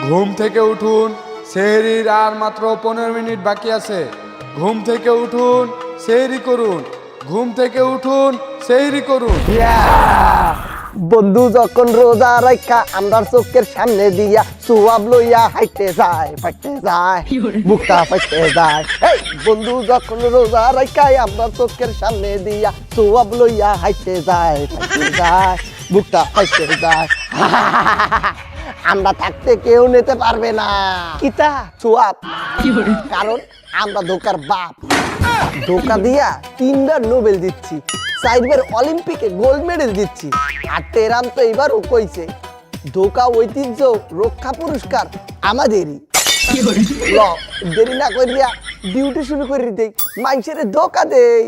ঘুম থেকে উঠুন, সেহরির আর মাত্র 15 মিনিট বাকি আছে। ঘুম থেকে উঠুন, সেহরি করুন। ঘুম থেকে উঠুন, সেহরি করুন। বন্ধু যখন রোজা রাখা আমরা চোখের সামনে দিয়া সোয়াব লইয়া হাইতে যায় ফাইতে যায় বুকটা ফাইতে যায়। এই বন্ধু যখন রোজা রাখা আমরা চোখের সামনে দিয়া সোয়াব লইয়া হাইতে যায় ফাইতে যায় বুকটা ফাইতে যায়। আমরা থাকতে কেউ নিতে পারবে না কিতা সোয়াব, কারণ আমরা ধোকার বাপ। ধোকা দিয়া 3বার নোবেল দিচ্ছি, 4বার অলিম্পিকে গোল্ড মেডেল দিচ্ছি, আর তেরাম তো এবারও কইছে ধোকা ঐতিহ্য রক্ষা পুরস্কার আমাদেরই। ল দেরি না করিয়া ডিউটি শুরু করে দেই, মানুষের ধোকা দেই।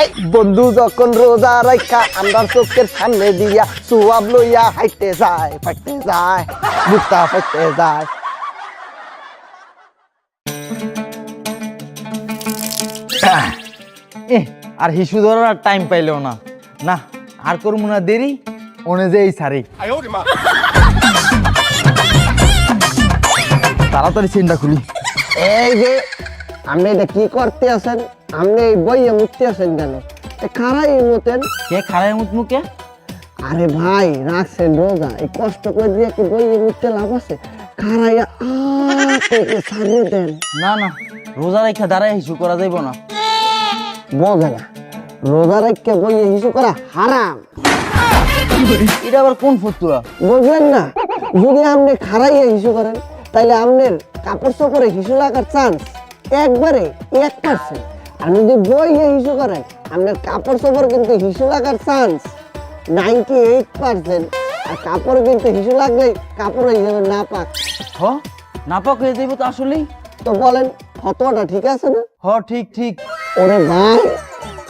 এই বন্ধু যখন রোজা রাখা আমরা চোখের সামনে দিয়া সোয়াব লইয়া হাইতে যায় ফাইতে যায় বুকটা ফাইতে যায়। আর হিসু ধরার টাইম পাইলেও না, না আর করবো না দেরি, ওনে যে এই সারি তাড়াতাড়ি চেনটা খুলি। এই যে আপনি এটা কি করতে আছেন? আপনি এই বইয়ে মুখতে আছেন কেন? খারাই মতেন। কে খারাই মুখ মুখে? আরে ভাই রাখছেন রোজা, এই কষ্ট করে দিয়ে কি বইয়ে মুখতে লাভ আছে? খারাইয়া ছাড়িয়ে দেন। না না, রোজা রেখা দাঁড়ায় হিসু করা যাইব না। বোঝে না, রোজা রেখে বইয়ে হিসু করা হারাম। এটা আবার কোন ফতুয়া? বুঝলেন না? যদি আপনি খারাইয়া হিসু করেন তাহলে আপনার কাপড় চোপড়ে হিসু লাগার চান্স একবারে 1%। আর যদি বইয়ে হিসু করেন আপনার কাপড় চোপড় কিন্তু হিসু লাগার চান্স 98%। আর কাপড় কিন্তু হিসু লাগলে কাপড় হয়ে যাবে না পাক। হ নাপাক হয়ে যাইব তো আসলেই। তো বলেন ফতোয়াটা ঠিক আছে না? হ ঠিক ঠিক। ওরে ভাই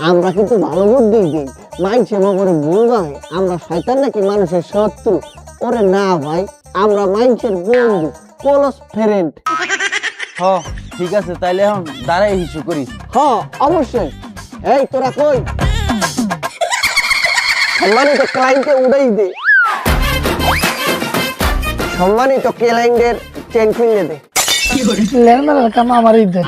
আমরা কিন্তু ভালো বুদ্ধি দিই, মানুষের ব্যাপারে ভুল ভাবে আমরা শয়তান নাকি মানুষের শত্রু? ওরে না ভাই, আমরা মানুষের বন্ধু, ক্লোজ ফ্রেন্ড। হ ঠিক আছে, তাইলে এখন দাঁড়ায় হিসু করি। হ্যাঁ অবশ্যই। এই তোরা কই? সম্মানিত ক্লায়েন্টকে উড়াই দে, সম্মানিত ক্লায়েন্টের চেন খুলে দে। লেনমেনের কাম আমারই দে।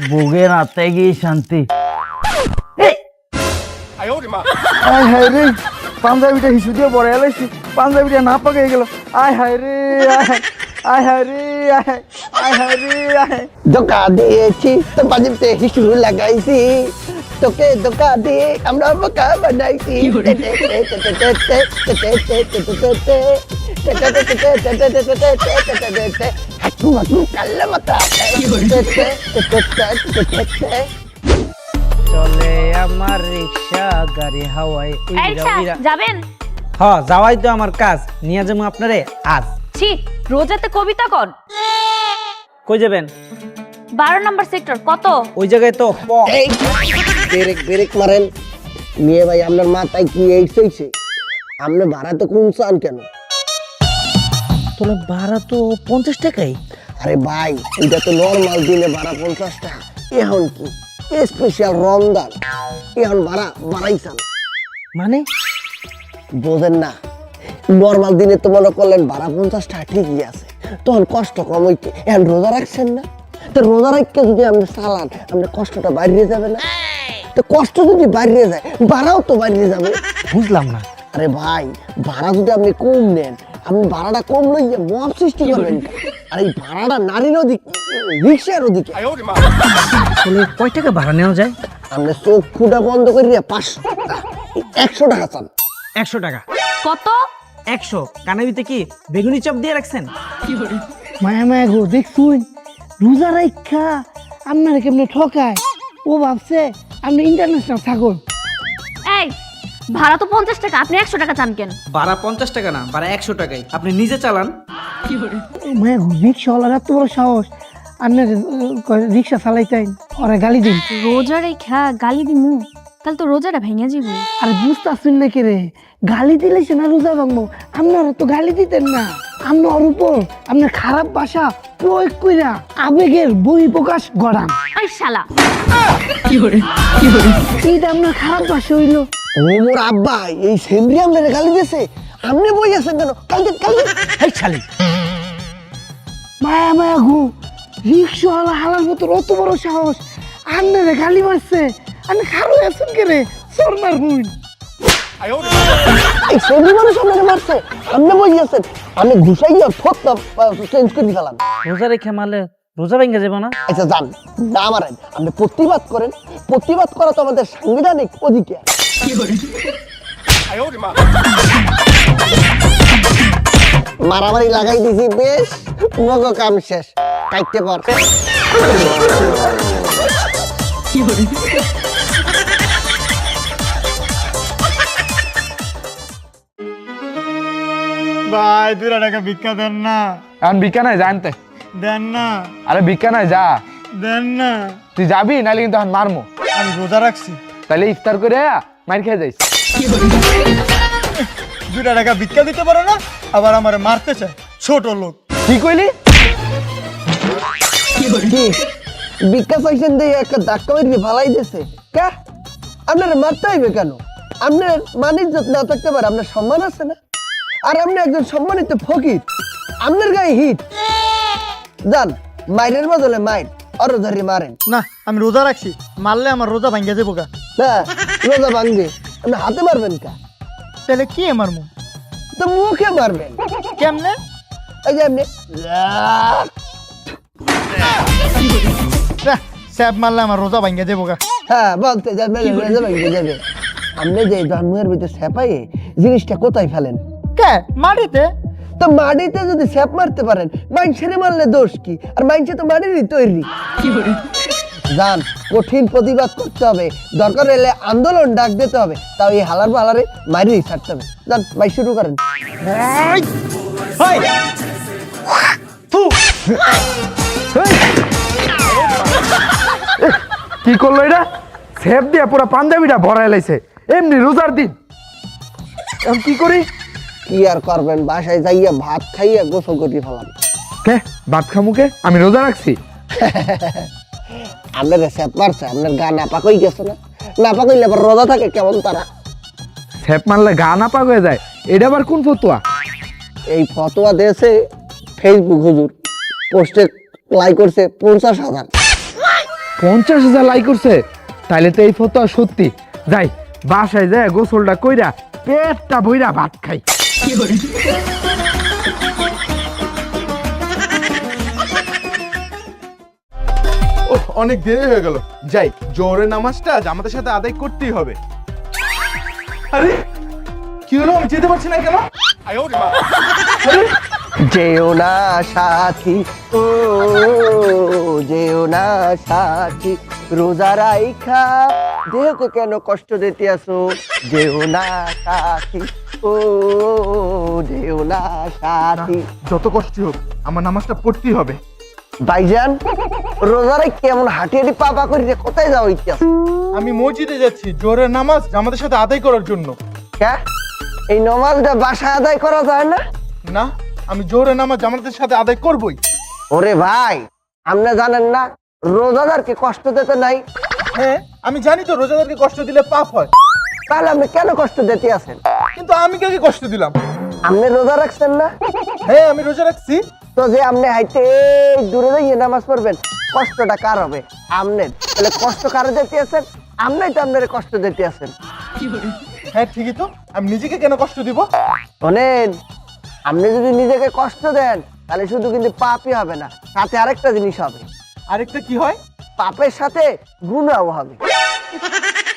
বুগে রাতে গিয়ে শান্তি। আয় হায় রে, পাঞ্জাবিটা হিসু দিয়ে বড় এলাইছি, পাঞ্জাবিটা না পাকে গেল। আয় হায় রে, আয় হায় রে, আয় হায় রে, আয়। ধোকা দিয়েছি তো বাজিতে হিসু লাগাইছি, তোকে ধোকা দিয়ে আমরা বোকা বানাইছি। হাঁটু হাঁটু কাল্লা মাথা চলে আমার রিক্সা গাড়ি হাওয়ায়। যাবেন? হ্যাঁ যাওয়াই তো আমার কাজ, নিয়ে যাবো আপনারে আজ। ছি, রোজাতে কবিতা কর। কই যাবেন? 12 নম্বর সেক্টর। কত? ওই জায়গায় তো এই ব্রেক ব্রেক মারেন। মেয়ে ভাই আপনার মাথায় কি এইস হইছে? আপনি ভাড়া তো কম চান কেন? তোলা ভাড়া তো 50 টাকাই। আরে ভাই এটা তো নর্মাল দিনে ভাড়া 50 টাকা, এখন কি স্পেশাল রমজান এখন ভাড়া বাড়াইছান মানে? বোঝেন না? নর্মাল দিনে তো মনে করলেন ভাড়া 50 টাকা ঠিকই আছে, তখন কষ্ট কম হইতে। এখন রোজা রাখছেন না, তো রোজা রাখতে যদি আপনি চালান আপনার কষ্টটা বাড়িয়ে যাবে না? তো কষ্ট যদি বাড়িয়ে যায় ভাড়াও তো বাড়িয়ে যাবে। বুঝলাম না। আরে ভাই ভাড়া যদি আপনি কম নেন, আপনি ভাড়াটা কম লইয়া মহাব সৃষ্টি করবেন। আর এই ভাড়াটা নারীর ওদিকে, রিক্সার ওদিকে। তাহলে কয় টাকা ভাড়া নেওয়া যায়? আপনি চোখ ফুটা বন্ধ করিয়া 500 টাকা 100 টাকা চান। 100 টাকা? কত? 100? কানাবিতে কি বেগুনি চপ দিয়ে রাখছেন? মায়া মায়া গো দেখছুন, রোজা রাখা আপনারা কেমনে ঠকায়। ও ভাবছে আপনি ইন্টারন্যাশনাল ছাগল। এই ভাড়া তো 50 টাকা, আপনি 100 টাকা চান কেন? ভাড়া 50 টাকা না, ভাড়া 100 টাকাই। আপনি নিজে চালান। মায়া গো রিক্সাওয়ালার এত বড় সাহস, আপনার রিক্সা চালাইতেন ওরা গালি দিন। রোজা রেখা গালি দিমু? তাহলে তো রোজাটা ভেঙে যাবে। আর বুঝতেছেন না কে রে, গালি দিলে সে না রোজা ভাঙবো। আপনারা তো গালি দিতেন না, আপনার উপর আপনার খারাপ ভাষা প্রয়োগ কইরা আবেগের বহিঃপ্রকাশ ঘটান। আই শালা, এইটা আপনার খারাপ ভাষা হইলো। ও মোর আব্বা এই সেমরি আমরা গালি দিয়েছে, আপনি বই আছেন কেন? কালকে এই শালি, মায়া মায়া গো, রিক্সাওয়ালা হালার মতো অত বড় সাহস, আপনারে গালি মারছে। আপনি খারো আছেন কে রে, সরনার হুইন। এই সেমরি মানুষ আপনাকে মারছে, আপনি বই আছেন। আমি ঘুষাইয়া ফোটটা চেঞ্জ করে দিলাম। রোজা রেখে মারলে রোজা ভেঙে যাবে না? আচ্ছা যান, না মারেন, আপনি প্রতিবাদ করেন। প্রতিবাদ করা তো আমাদের সাংবিধানিক অধিকার। মারামারি লাগাই দিছি বেশ, মগ কাম শেষ, কাইতে পর। ভাই 2 টাকা ভিক্ষা দেন না, এখন ভিক্ষা নাই জানতে। দেন না, আরে ভিক্ষা নাই, যা দেন না। তুই যাবি, নাহলে কিন্তু এখন মারমু। আমি রোজা রাখছি, তাহলে ইফতার করে মার খেয়ে যাইস। 2 টাকা ভিক্ষা দিতে পারে না, আবার আমার মারতে চায়, ছোট লোক। কি কইলি? কি ভিক্ষা চাইছেন দিয়ে একটা ধাক্কা মেরে ফালাই দিয়েছে কা? আপনার মারতে হইবে কেন? আপনার মান ইজ্জত না থাকতে পারে, আপনার সম্মান আছে না? আর আপনি একজন সম্মানিত ফকির, আপনার গায়ে হিট। যান, মাইরের বদলে মাইর আরো ধরে মারেন। না, আমি রোজা রাখছি, মারলে আমার রোজা ভাঙ্গে যাবো গা। না, রোজা ভাঙবে, আপনি হাতে মারবেন কা? তাহলে কি আমার মুখ তো মুখে মারবেন। কেমনে? এই যে আপনি স্যাপ মারলে আমার রোজা ভাঙ্গে যাবো গা। হ্যাঁ বলতে যাবে, রোজা ভাঙবে যাবে। আপনি যে জন্মের ভিতরে স্যাপাই জিনিসটা কোথায় ফেলেন? কে? মাটিতে। তো মাটিতে যদি স্যাপ মারতে পারেন, মাইনছেরে মারলে দোষ কি? আর মাইনছে তো মাটিরই তৈরি। যান, কঠিন প্রতিবাদ করতে হবে, দরকার হলে আন্দোলন ডাক দিতে হবে, তাও এই হালার বালারে মারিয়ে ছাড়তে হবে। যান, মাই শুরু করেন। কি করলো এটা? সেপ দিয়ে পুরো পাঞ্জাবিটা ভরাই লাইছে, এমনি রোজার দিন। এখন কি করি? কি আর করবেন, বাসায় যাইয়া ভাত খাইয়া গোসল করিয়ে ফেলাম। কে ভাত খামুকে? আমি রোজা রাখছি। আপনার স্যাপ মারছে, আপনার গা নাপাক হয়ে গেছে না? নাপাক হইলে আবার রোজা থাকে কেমন তারা? সেপ মারলে গা না পাক হয়ে যায়, এটা আবার কোন ফতুয়া? এই ফতোয়া দিয়েছে ফেসবুক হুজুর, পোস্টে লাইক করছে 50,000। 50,000 লাইক করছে? তাইলে তো এই ফতুয়া সত্যি। যাই, বাসায় যায় গোসলটা কইরা পেটটা বইরা ভাত খাই। অনেক দেরি হয়ে গেল, যাই, জোহরের নামাজটা আমাদের সাথে আদায় করতেই হবে। আরে কি হলো, আমি যেতে পারছি না কেন? যেও না সাথী, ও যেও না সাথী, রোজা রাইখা দেহকে কেন কষ্ট দিতে আসো? যেও না সাথী, ও যেও না সাথী। যত কষ্টই হোক আমার নামাজটা পড়তেই হবে। ভাইজান, রোজা রাইখা কেমন হাঁটি হাঁটি পাপা করি, কোথায় যাওয়া ইচ্ছা? আমি মসজিদে যাচ্ছি জোহরের নামাজ আমাদের সাথে আদায় করার জন্য। কে? এই নামাজটা বাসায় আদায় করা যায় না? না, আমি জোহরের নামাজ আমাদের সাথে আদায় করবই। ওরে ভাই, আপনি জানেন না রোজাদারকে কষ্ট দিতে নাই? হ্যাঁ আমি জানি তো রোজাদারকে কষ্ট দিলে পাপ হয়, তাহলে আপনি কেন কষ্ট দিতে আছেন? কিন্তু আমি কাকে কষ্ট দিলাম? আপনি রোজা রাখছেন না? হ্যাঁ আমি রোজা রাখছি। তো যে আপনি হাইতে দূরে যাইয়ে নামাজ পড়বেন, কষ্টটা কার হবে? আপনার। তাহলে কষ্ট কারে দিতে আছেন? আপনি তো আপনার কষ্ট দিতে আছেন। হ্যাঁ ঠিকই তো, আমি নিজেকে কেন কষ্ট দিব? শোনেন, আপনি যদি নিজেকে কষ্ট দেন তাহলে শুধু কিন্তু পাপই হবে না, সাথে আরেকটা জিনিস হবে। আরেকটা কি হয়? পাপের সাথে গুনাহও হবে।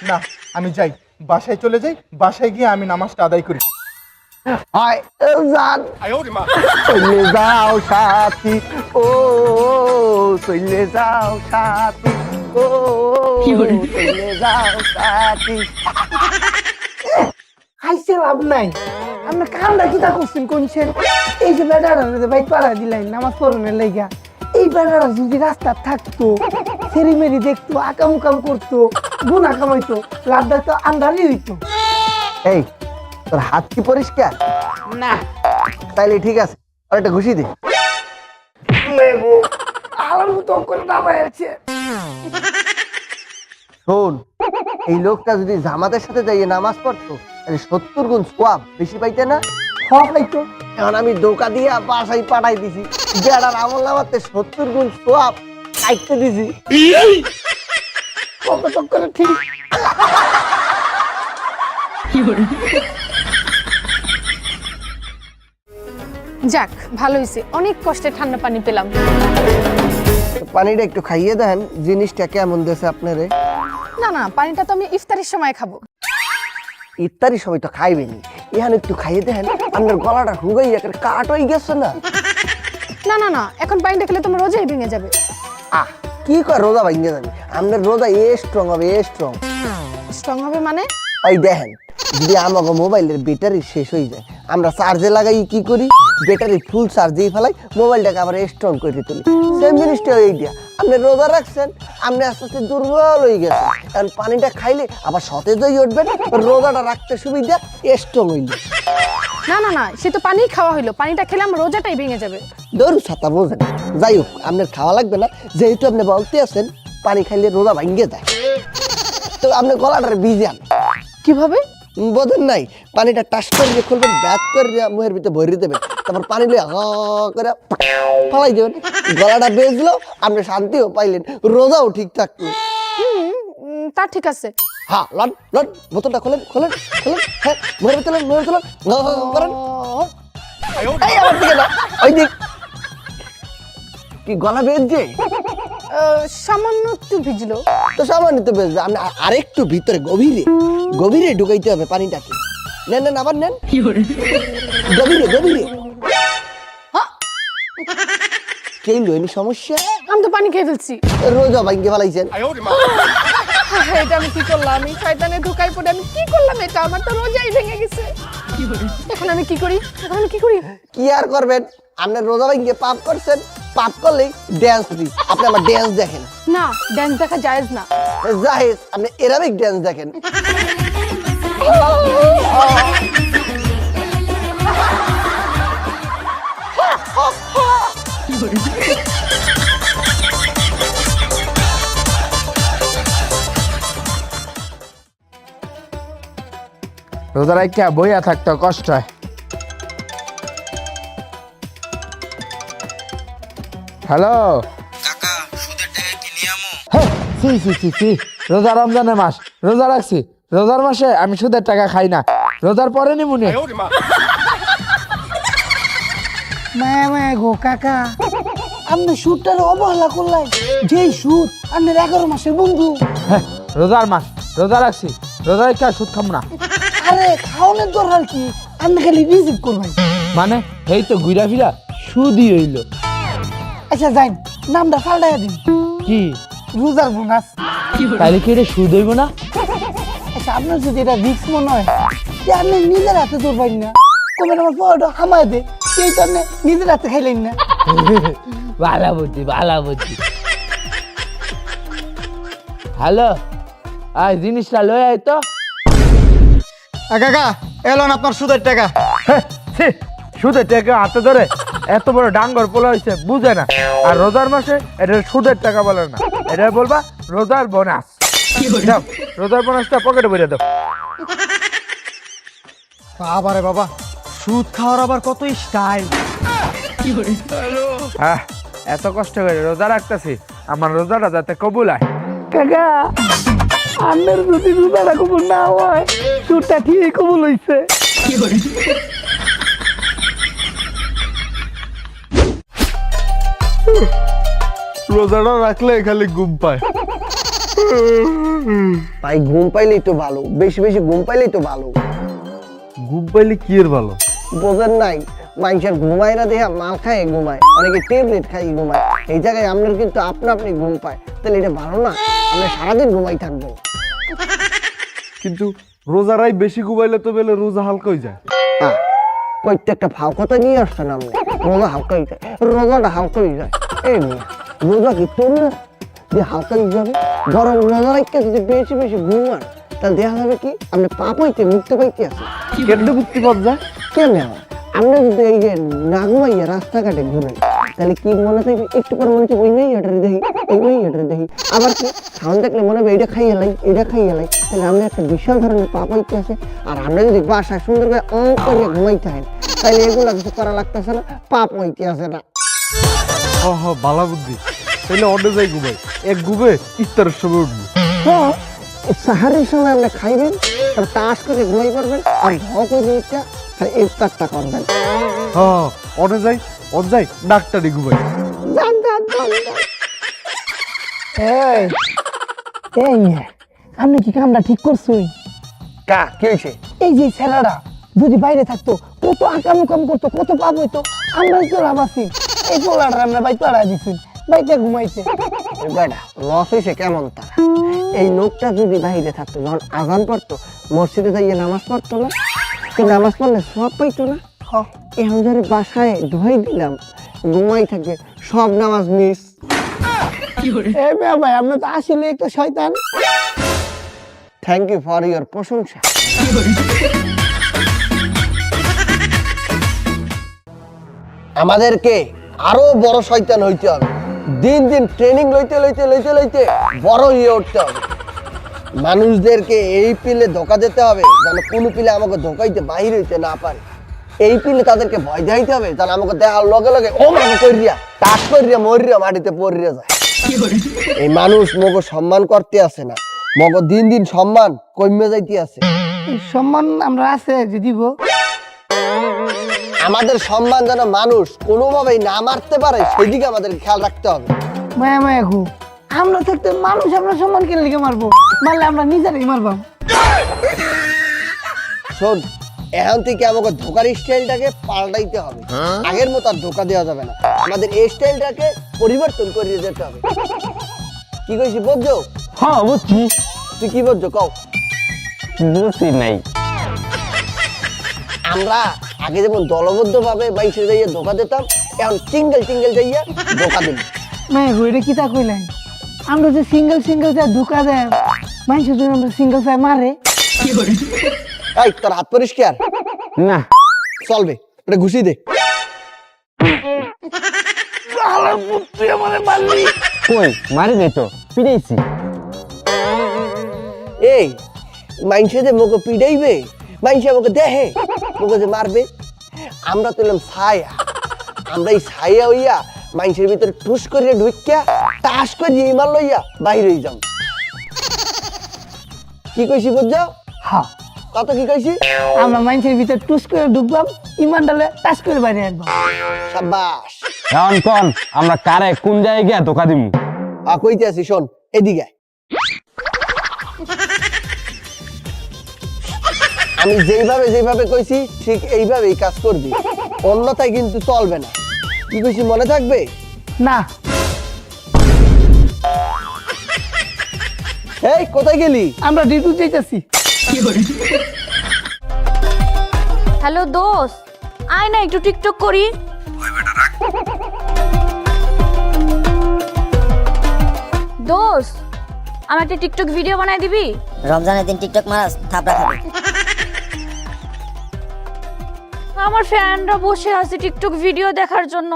না, আমি যাই, বাসায় চলে যাই, বাসায় গিয়ে আমি নামাজটা আদায় করি। হয় যান, চলে যাও সাথী, ও চলে যাও সাথী, ও চলে যাও সাথী। খাইছে লাভ নাই, আপনি কামটা কি তা করছেন কোনছেন? এই যে বেটারা বাইক পাড়া দিলেন নামাজ পড়নের লেগা, এই বেটারা যদি রাস্তা থাকতো, সেরি মেরি দেখতো, আকাম উকাম করতো, গুনা কামাইতো লাভটা তো আমদানি হইতো। এই তোর হাত কি পরিষ্কার? না তাইলে ঠিক আছে, আর একটা ঘুষি দে। মেগো আমার মতো করে নামাই আছে। শোন, এই লোকটা যদি জামাতের সাথে যাইয়ে নামাজ পড়তো তাহলে 70 গুণ সওয়াব বেশি পাইতে না? পাইতো। এখন আমি ধোকা দিয়া বাসায় পাঠাই দিছি, বেড়ার আমল নামাতে 70 গুণ সওয়াব কাটতে দিছি। কত করে ঠিক। যাক ভালো হয়েছে, অনেক কষ্টে ঠান্ডা পানি পেলাম। পানিটা একটু খাইয়ে দেন, জিনিসটা কেমন দেছে আপনারে? না না, পানিটা তো আমি ইফতারের সময় খাবো। ইত্যাদি সবাই তো খাইবেনি, এখানে একটু খাইয়ে দেন। আপনার গলাটা হুগাই একের কাট হয়ে গেছে না? না না না, এখন পানিটা খেলে তোমার রোজাই ভেঙে যাবে। আহ, কি কয় রোজা ভাঙে যাবে? আপনার রোজা স্ট্রং হবে, স্ট্রং। স্ট্রং হবে মানে? ওই দেখেন, যদি আমাকে মোবাইলের ব্যাটারি শেষ হয়ে যায়, আমরা চার্জে লাগাই কি করি, ব্যাটারি ফুল চার্জেই ফেলাই, মোবাইলটাকে আবার স্ট্রং করে তুলি। সেম জিনিসটা এই দিয়া আপনি রোজা রাখছেন, আপনি আস্তে আস্তে দুর্বল হয়ে গেছেন। কারণ পানিটা খাইলে আবার সতেজ হয়ে উঠবেন, রোজাটা রাখতে সুবিধা, স্ট্রং হইলে। না না না, সে তো পানি খাওয়া হইলো, পানিটা খেলে আমার রোজাটাই ভেঙে যাবে। দৌড় ছাতা বোঝেন। যাই হোক, আপনার খাওয়া লাগবে না, যেহেতু আপনি বলতে আছেন পানি খাইলে রোজা ভাঙ্গে যায়, তো আপনি গলাটার ভিজান। কিভাবে? বোঝেন নাই? পানিটা টাস করে খুলবেন, ব্যাক করে মুহের ভিতরে ভরে দেবেন, তারপর পানি লিয়ে করে ফালাই দেবেন। গলাটা বেজলো, আপনি শান্তিও পাইলেন, রোজাও ঠিক থাকলো। তা ঠিক আছে। হ্যাঁ, লন লন, বোতলটা খোলেন খোলেন খোলেন, হ্যাঁ, মুহের ভিতরে মুহের ভিতরে করেন। এই আমার দিকে না, ওই দিক। কি গলা বেজছে? সামান্য একটু ভিজলো। তো সামান্য তো বেজবে, আপনি আরেকটু ভিতরে গভীরে গভীরে ঢুকাইতে হবে পানিটাকে। নেন নেন, আবার নেন, গভীরে গভীরে। কে লইনি সমস্যা? আমি তো পানি খেয়ে ফেলছি। রোজা ভাঙ্গে ফেলাইছেন। এটা আমি কি করলাম? আমি শয়তানে ঢুকাই পড়ে আমি কি করলাম? এটা আমার তো রোজাই ভেঙে গেছে। এখন আমি কি করি? এখন আমি কি করি? কি আর করবেন, আপনি রোজা ভাঙ্গে পাপ করছেন, পাপ করলেই ড্যান্স ফ্রি। আপনি আমার ড্যান্স দেখেন। না, ডান্স দেখা জায়েজ না। জাহেজ, আপনি এরাবিক ড্যান্স দেখেন। রোজা রাইখা বইয়া থাকতে কষ্ট হয়। হ্যালো রোজা রমজানের মাস, রোজা রাখছি, রোজার মাসে আমি সুদের টাকা খাই না, রোজার পরে নি মনে। মায়া মায়া গো কাকা, আপনি সুদটার অবহেলা করলেন। যেই সুদ আপনার 11 মাসের বন্ধু। হ্যাঁ, রোজার মাস, রোজা রাখছি, রোজা রেখে সুদ খাম না। আরে খাওয়ানোর দরকার কি, আপনি খালি রিজিক করবেন। মানে এই তো ঘুরা ফিরা সুদই হইল। আচ্ছা যাইন, নামটা পাল্টাইয়া দিন, কি রোজার বোনাস। তাইলে কি এটা সুদ হইব না? আচ্ছা আপনার যদি এটা রিক্স মনে হয়, যে আপনি নিজের হাতে ধরবেন না, কবে আমার পড়াটা হামায় দে, সেই তো আপনি নিজের হাতে খাইলেন না। ভালো বুদ্ধি, ভালো বুদ্ধি। হ্যালো, আয় জিনিসটা লই আয় তো। কাকা এলন আপনার সুদের টাকা। সুদের টাকা হাতে ধরে এত বড় ডাঙ্গর পোলা হয়েছে, বুঝে না। আর রোজার মাসে এটা সুদের টাকা বলে না, এটা বলবা রোজার বোনাস। দাও, রোজার বোনাসটা পকেটে ভরে দাও। বাবারে বাবা, সুদ খাওয়ার আবার কত স্টাইল। হ্যাঁ, এত কষ্ট করে রোজা রাখতেছি, আমার রোজাটা যাতে কবুল হয়। কাকা আপনার যদি রোজাটা কবুল না হয়, সুদটা ঠিক কবুল হইছে। রোজাটা রাখলে খালি ঘুম পায়। ভাই ঘুম পাইলেই তো ভালো, বেশি বেশি ঘুম পাইলেই তো ভালো। ঘুম পাইলে কি এর ভালো? বোঝেন নাই, মানুষের ঘুমায় না দেখা মাল খায় ঘুমায়, অনেকে ট্যাবলেট খাই ঘুমায়। এই জায়গায় আপনার কিন্তু আপনি ঘুম পায়, তাহলে এটা ভালো না? আপনি সারাদিন ঘুমাই থাকবেন। কিন্তু রোজারাই বেশি ঘুমাইলে তো বেলে রোজা হালকা হয়ে যায়। প্রত্যেকটা ফাও কথা নিয়ে আসছেন আপনি। রোজা হালকা হয়ে যায়, রোজাটা হালকা হয়ে যায়। এই রোজা কি তোর না যে হালকা হয়ে যাবে? বরং রোজা রাখতে যদি বেশি বেশি ঘুমান তাহলে দেখা যাবে কি আপনি পাপ হইতে মুক্তি পাইতে আছে। কেটে মুক্তি পাওয়া যায়? কেন আমরা যদি এই যে না ঘুমাইয়া রাস্তাঘাটে ঘুরাই তাহলে কি মনে থাকবে একটু পর মনে হচ্ছে ওই মেয়েটারে দেখি ওই মেয়েটারে দেখি, আবার কি সাউন্ড দেখলে মনে হবে এইটা খাইয়ে লাই এটা খাইয়ে লাই, তাহলে আমরা একটা বিশাল ধরনের পাপ হইতে আছে। আর আমরা যদি বাসায় সুন্দর করে অঙ্ক করে ঘুমাইতে হয় তাহলে এগুলো কিছু করা লাগতেছে না, পাপ হইতে আছে না। ভালো বুদ্ধি। তাহলে অর্ডে যাই ঘুমাই, এক ঘুমে ইফতারের সময় উঠবো। হ্যাঁ, সাহারের সময় আপনি খাইবেন, তারপর তাস করে ঘুমাই পারবেন, আর ভয় করে একটা ইফতারটা করবেন। হ্যাঁ অর্ডে যাই, অর্ডে যাই ডাক্তারি ঘুমাই। যান, যান, যান, যান। এই এই মিয়া, আপনি কি কামটা ঠিক করছই? কা কি হয়েছে? এই যে ছেলেরা যদি বাইরে থাকতো কত আকাম কাম করতো, কত পাপ হইতো। আমরাই তো লাভ আছি, এই পোলাটা আমরা বাইতে আড়াই দিচ্ছি, বাইতে ঘুমাইছে। বেটা লস হয়েছে কেমন তা? এই লোকটা যদি বাইরে থাকতো, যখন আজান পড়তো মসজিদে যাইয়ে নামাজ পড়তো না, তো নামাজ পড়লে সব পাইতো না। এখন যারা বাসায় ধুয়াই দিলাম ঘুমাই থাকে, সব নামাজ মিস। এই মিয়া ভাই, আপনি তো আসলে একটা শয়তান। থ্যাংক ইউ ফর ইউর প্রশংসা। আমাদেরকে আরো বড় শয়তান হইতে হবে, দিন দিন ট্রেনিং লইতে লইতে লইতে লইতে বড় হয়ে উঠতে হবে। মানুষদেরকে এই পিলে ধোকা দিতে হবে যেন কোনো পিলে আমাকে ধোকাইতে বাহির হইতে না পারে। এই পিলে তাদেরকে ভয় দেখাইতে হবে যেন আমাকে দেখার লগে লগে ও মাকে কইরিয়া টাক কইরিয়া মরিয়া মাটিতে পড়িয়া যায়। এই মানুষ মগো সম্মান করতে আসে না, মগো দিন দিন সম্মান কমে যাইতে আছে। সম্মান আমরা আছে যে দিব। আমাদের সম্মান যেন মানুষ কোনোভাবেই না মারতে পারে সেদিকে আমাদের খেয়াল রাখতে হবে। মায়া মায়া গো, আমরা থাকতে মানুষ আমরা সম্মান কেন লিখে মারবো? মারলে আমরা নিজেরাই মারবাম। শোন, এখন থেকে আমাকে ধোকার স্টাইলটাকে পাল্টাইতে হবে। আগের মতো আর ধোকা দেওয়া যাবে না, আমাদের এই স্টাইলটাকে পরিবর্তন করিয়ে যেতে হবে। কি কইছি বুঝছো? হ্যাঁ বুঝছি। তুই কি বুঝছো কও? বুঝছি নাই। আমরা আগে যেমন দলবদ্ধ ভাবে বাইশে যাইয়া ধোকা দিতাম, এখন সিঙ্গেল সিঙ্গেল যাইয়া ধোকা দিব। মায়া গো, এটা কি তা কইলেন? আমরা যে সিঙ্গেল সিঙ্গেল যা ধোকা দেয়, মানুষের জন্য আমরা সিঙ্গেল চাই মারে। এই তোর হাত পরিষ্কার? না চলবে, এটা ঘুষি দে। কই মারি নাই তো, পিড়াইছি। এই মাইনসে যে মোকে পিড়াইবে, মাইনসে আমাকে দেহে মোকে যে মারবে, আমরা তো এলাম ছায়া। আমরা এই ছায়া হইয়া মাইনসের ভিতরে টুস করিয়া ঢুকিয়া টাস করিয়া ইমাল লইয়া বাইরে হয়ে যাও। কি কইছি বুঝছো? হ্যাঁ, কত কি কইছি? আমরা মানুষের ভিতর টুস করে ঢুকবাম, ইমান ডালে টাচ করে বাইরে আসবাম। সাবাস। এখন কোন আমরা কারে কোন জায়গায় ধোকা দিমু? কইতে আছি শোন, এদিকে আয়। আমি যেইভাবে যেভাবে কইছি ঠিক এইভাবেই কাজ করবি, অন্যথায় কিন্তু চলবে না। কি কইছি মনে থাকবে? না, এই কোথায় গেলি? আমরা ডিউটি যাইতেছি। হ্যালো দোস্ত, আয় না একটু টিকটক করি। দোস্ত, আমার একটা টিকটক ভিডিও বানাই দিবি? রমজানের দিন টিকটক মারাস, থাপড়া খাবি। আমার ফ্যানরা বসে আছে টিকটক ভিডিও দেখার জন্য।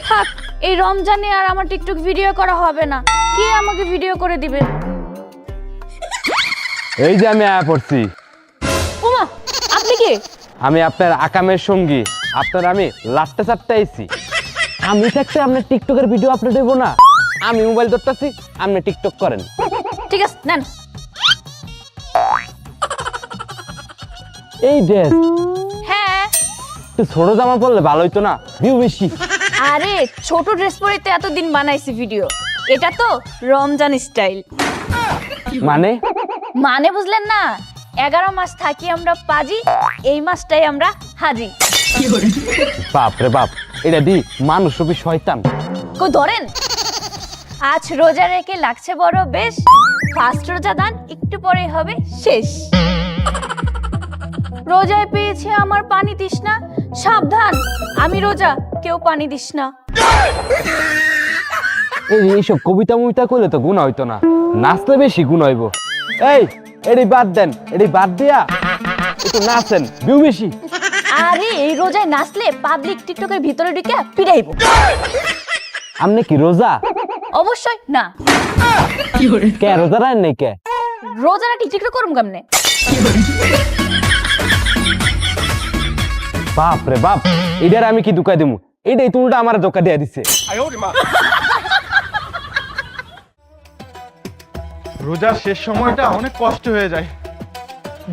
থাক, এই রমজানে আর আমার টিকটক ভিডিও করা হবে না। কে আমাকে ভিডিও করে দিবে? এই যে আমি আয়া পড়ছি। ওমা, আপনি কে? আমি আপনার আকামের সঙ্গী, আপনার আমি লাট্টা চাটতে আইছি। আমি থাকতে আপনার টিকটকের ভিডিও আপলোড হইব না? আমি মোবাইল ধরতেছি, আপনি টিকটক করেন। ঠিক আছে, নেন। এই ড্রেস হ্যাঁ। একটু ছোট জামা পরলে ভালো হইতো না? ভিউ বেশি। আরে ছোট ড্রেস পরে তো এতদিন বানাইছি ভিডিও, এটা তো রমজান স্টাইল। মানে বুঝলেন না? 11 মাস থাকি আমরা পাজি, এই মাসটাই আমরা হাজি। বাপ রে বাপ, এটা দি মানুষ রূপী শয়তান। কই ধরেন, আজ রোজা রেখে লাগছে বড় বেশ, ফার্স্ট রোজা দান একটু পরেই হবে শেষ। রোজায় পেয়েছে আমার পানি তৃষ্ণা, সাবধান আমি রোজা, কেউ পানি দিস না। এইসব কবিতা মুবিতা করলে তো গুণ হইতো না, নাচলে বেশি গুণ হইব। এই এটি বাদ দেন, এটি বাদ দিয়া একটু নাচেন, ভিউ বেশি। আরে এই রোজায় নাচলে পাবলিক টিকটকের ভিতরে ঢুকে পিটাইব। আপনি কি রোজা? অবশ্যই না। কে রোজা রান নাই কে? রোজারা টিকটক করুম কেমনে? বাপ রে বাপ, এটার আমি কি ধোকা দিমু? এটাই তো উল্টা আমার ধোকা দিয়া দিছে। রোজার শেষ সময়টা অনেক কষ্ট হয়ে যায়,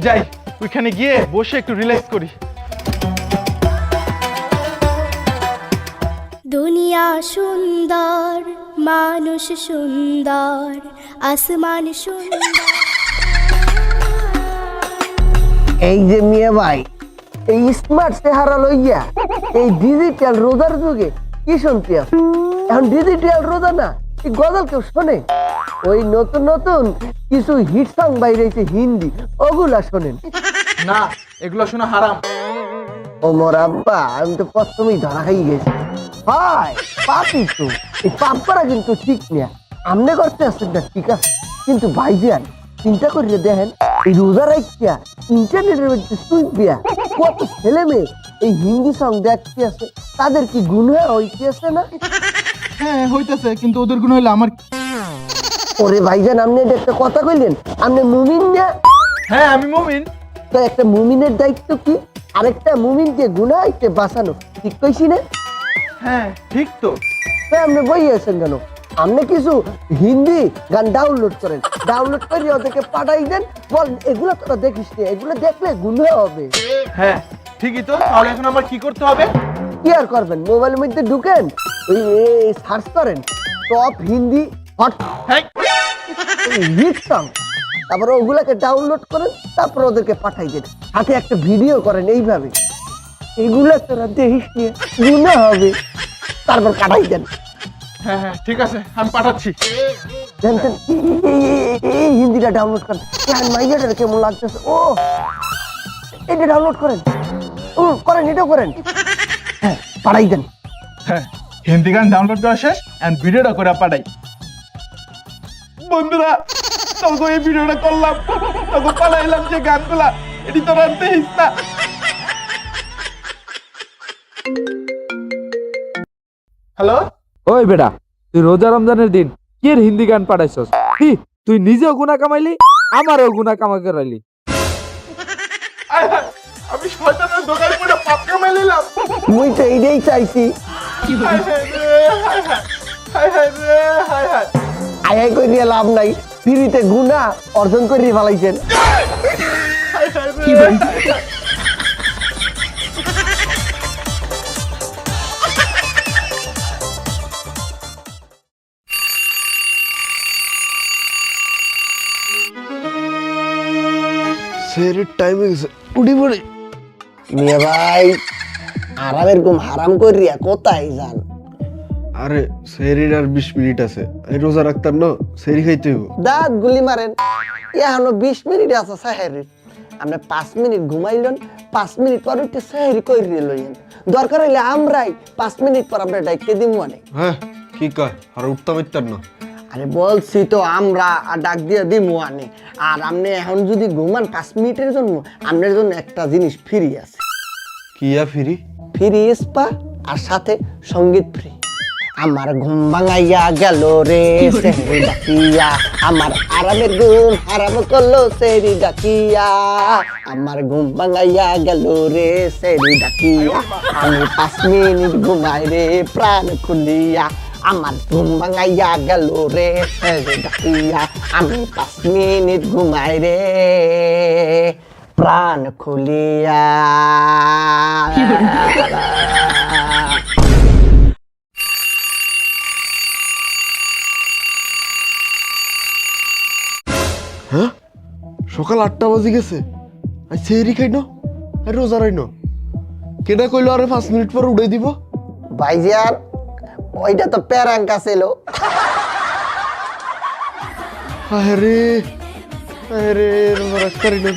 যাই ওইখানে গিয়ে বসে একটু রিল্যাক্স করি। দুনিয়া সুন্দর, মানুষ সুন্দর, আসমান সুন্দর। এই যে মিয়া ভাই, এই স্মার্ট চেহারা লইয়া এই ডিজিটাল রোজার যুগে কি শুনতে আছে? এখন ডিজিটাল রোজা না, এই গজল কেউ শোনে? ওই নতুন নতুন কিছু হিট সং বাইরেছে হিন্দি, ওগুলা শোনেন। না, এগুলো শোনা হারাম। ও মোর আব্বা, আমি তো প্রথমেই ধরা খাই গেছি। হয় পাপি তো, এই পাপ করা কিন্তু ঠিক না। আমনে করতে আসছেন না ঠিক আছে, কিন্তু ভাইজান চিন্তা করিয়ে দেখেন, এই রোজা রাখিয়া ইন্টারনেটের মধ্যে সুইপিয়া কত ছেলে মেয়ে এই হিন্দি সং দেখতে আছে, তাদের কি গুণ হইতে আছে না? হ্যাঁ হইতেছে, কিন্তু ওদের গুণ হইলে আমার। ওরে ভাইজান, আপনি এটা একটা কথা কইলেন, আপনি মুমিন না? হ্যাঁ আমি মুমিন। তো একটা মুমিনের দায়িত্ব কি আরেকটা মুমিনকে গুনাহ হইতে বাঁচানো, ঠিক কইছি না? হ্যাঁ ঠিক তো। তো আপনি বই আছেন কেন? আপনি কিছু হিন্দি গান ডাউনলোড করেন, ডাউনলোড করে ওদেরকে পাঠাই দেন, বল এগুলো তোরা দেখিস না, এগুলো দেখলে গুনাহ হবে। হ্যাঁ ঠিকই তো। তাহলে এখন আমার কি করতে হবে? কি আর করবেন, মোবাইলের মধ্যে ঢুকেন, ওই সার্চ করেন টপ হিন্দি হট হ্যাঁ হিট সং, তারপরে ওগুলাকে ডাউনলোড করেন, তারপর ওদেরকে পাঠাই দেন, সাথে একটা ভিডিও করেন এইভাবে, এগুলা তোরা দেখিস না, গুনাহ হবে, তারপর পাঠাই দেন। হ্যাঁ হ্যাঁ ঠিক আছে, আমি পাঠাচ্ছি। জানতেন এই হিন্দিটা ডাউনলোড করেন, মাইয়াটা কেমন লাগতেছে, ও এটা ডাউনলোড করেন, করেন, এটাও করেন, হ্যাঁ পাঠাই দেন। হ্যাঁ হিন্দি গান ডাউনলোড করা শেষ, এন্ড ভিডিওটা করে পাঠাই। বন্ধুরা তোকে এই ভিডিওটা করলাম, তোকে পাঠাইলাম যে গানগুলা, এটি তো রাখতে হিস না। হ্যালো, ওই বেটা, তুই রোজা রমজানের দিন কি এর হিন্দি গান পাঠাইছস? তুই নিজেও গুনাহ কামাইলি, আমারও গুনাহ কামাই করাইলি। আমি শয়তানের দোকানে পড়ে পাপ কামাই নিলাম। মুই তো এইটাই চাইছি। হায় হায় রে, হায় হায়, হায় হায় রে, হায় হায়। আয় আয় করে নিয়ে লাভ নাই, ফ্রিতে গুনাহ অর্জন করে ফেলাইছেন। হায় হায় রে, হায় হায়। সেরের টাইমে গেছে, উঠি পড়ি। মিয়া ভাই, আরামের ঘুম হারাম করিয়া কোথায় যান? আরে সেরির আর 20 মিনিট আছে, আমি রোজা রাখতাম না, সেরি খাইতে হইব। দাঁত গুলি মারেন, এখনো 20 মিনিট আছে সাহেরির। আপনি 5 মিনিট ঘুমাইলেন, 5 মিনিট পর উঠে সাহেরি কইরে লইয়েন, দরকার হইলে আমরাই 5 মিনিট পর আমরা ডাইকে দিমু অনেক। হ্যাঁ কি কয়, আর উঠতাম ইত্তার না। আরে বলছি তো আমরা ডাক দিয়ে দিমু আনে, আর আপনি এখন যদি ঘুমান 5 মিনিটের জন্য, আপনার জন্য একটা জিনিস ফ্রি আছে। কিয়া ফিরি? ফ্রি স্পা আর সাথে সঙ্গীত ফ্রি। আমার ঘুম ভাঙাইয়া গেল রে সেহরি ডাকিয়া, আমার আরামের ঘুম হারাম করলো সেহরি ডাকিয়া, আমার ঘুম ভাঙাইয়া গেল রে সেহরি ডাকিয়া, আমি 5 মিনিট ঘুমাই রে প্রাণ খুলিয়া, আমার ঘুম ভাঙাইয়া গেল রে সেহরি ডাকিয়া, আমি 5 মিনিট ঘুমাই রে প্রাণ খুলিয়া। সকাল 8টা বাজে গেছে, আই সেরি খাই না, আর রোজা রাই না। কেডা কইলো আরে 5 মিনিট পর উড়াই দিব? ভাইজান ওইটা তো প্যারাঙ্কা ছিল। আরে আরে রোজা রাখতারি না।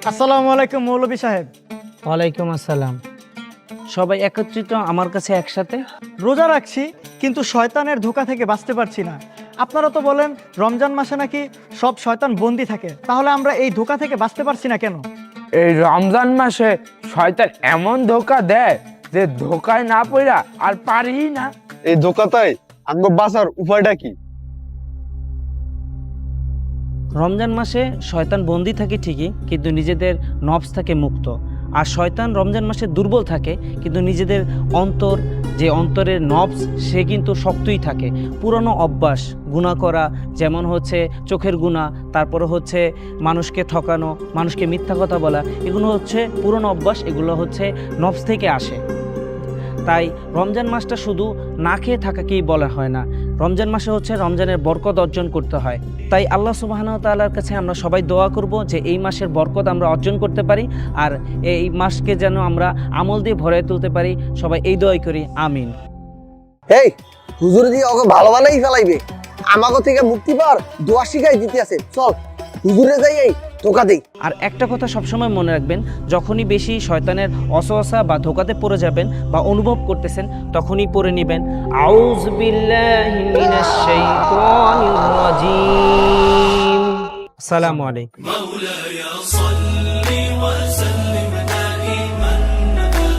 আসসালামু আলাইকুম মৌলভী সাহেব। ওয়ালাইকুম আসসালাম। সবাই একত্রিত আমার কাছে একসাথে। রোজা রাখছি কিন্তু শয়তানের ধোঁকা থেকে বাঁচতে পারছি না। আপনারা তো বলেন রমজান মাসে নাকি সব শয়তান বন্দি থাকে, তাহলে আমরা এই ধোঁকা থেকে বাঁচতে পারছি না কেন? এই রমজান মাসে শয়তান এমন ধোকা দেয় যে ধোকায় না পড়া আর পারি না। এই ধোকাটাই আঙ্গ বাঁচার উপায়টা কি? রমজান মাসে শয়তান বন্দি থাকে ঠিকই, কিন্তু নিজেদের নফস থাকে মুক্ত। আর শয়তান রমজান মাসে দুর্বল থাকে, কিন্তু নিজেদের অন্তর, যে অন্তরের নফস, সে কিন্তু শক্তই থাকে। পুরনো অভ্যাস গুনাহ করা, যেমন হচ্ছে চোখের গুনাহ, তারপরে হচ্ছে মানুষকে ঠকানো, মানুষকে মিথ্যা কথা বলা, এগুলো হচ্ছে পুরনো অভ্যাস, এগুলো হচ্ছে নফস থেকে আসে। তাই রমজান মাসটা শুধু না খেয়ে থাকাকেই বলা হয় না, রমজান মাসে হচ্ছে রমজানের বরকত অর্জন করতে হয়। তাই আল্লাহ সুবহানাহু ওয়া তাআলার কাছে আমরা সবাই দোয়া করব যে এই মাসের বরকত আমরা অর্জন করতে পারি, আর এই মাসকে যেন আমরা আমল দিয়ে ভরে তুলতে পারি। সবাই এই দোয়াই করি, আমিন। এই হুজুর দিয়ে ওকে ভালো বানাই ফেলাইবে, আমাকে থেকে মুক্তি পাওয়ার দোয়া শিখাই দিতে আছে। চল হুজুরে যাই, এই ধোকা দেই। আর একটা কথা সবসময় মনে রাখবেন, যখনই বেশি শয়তানের অসওয়াসা বা ধোকাতে পড়ে যাবেন বা অনুভব করতেছেন, তখনই পড়ে নেবেন আউযু বিল্লাহি মিনাশ শাইতানির রাজীম। আসসালামু আলাইকুম।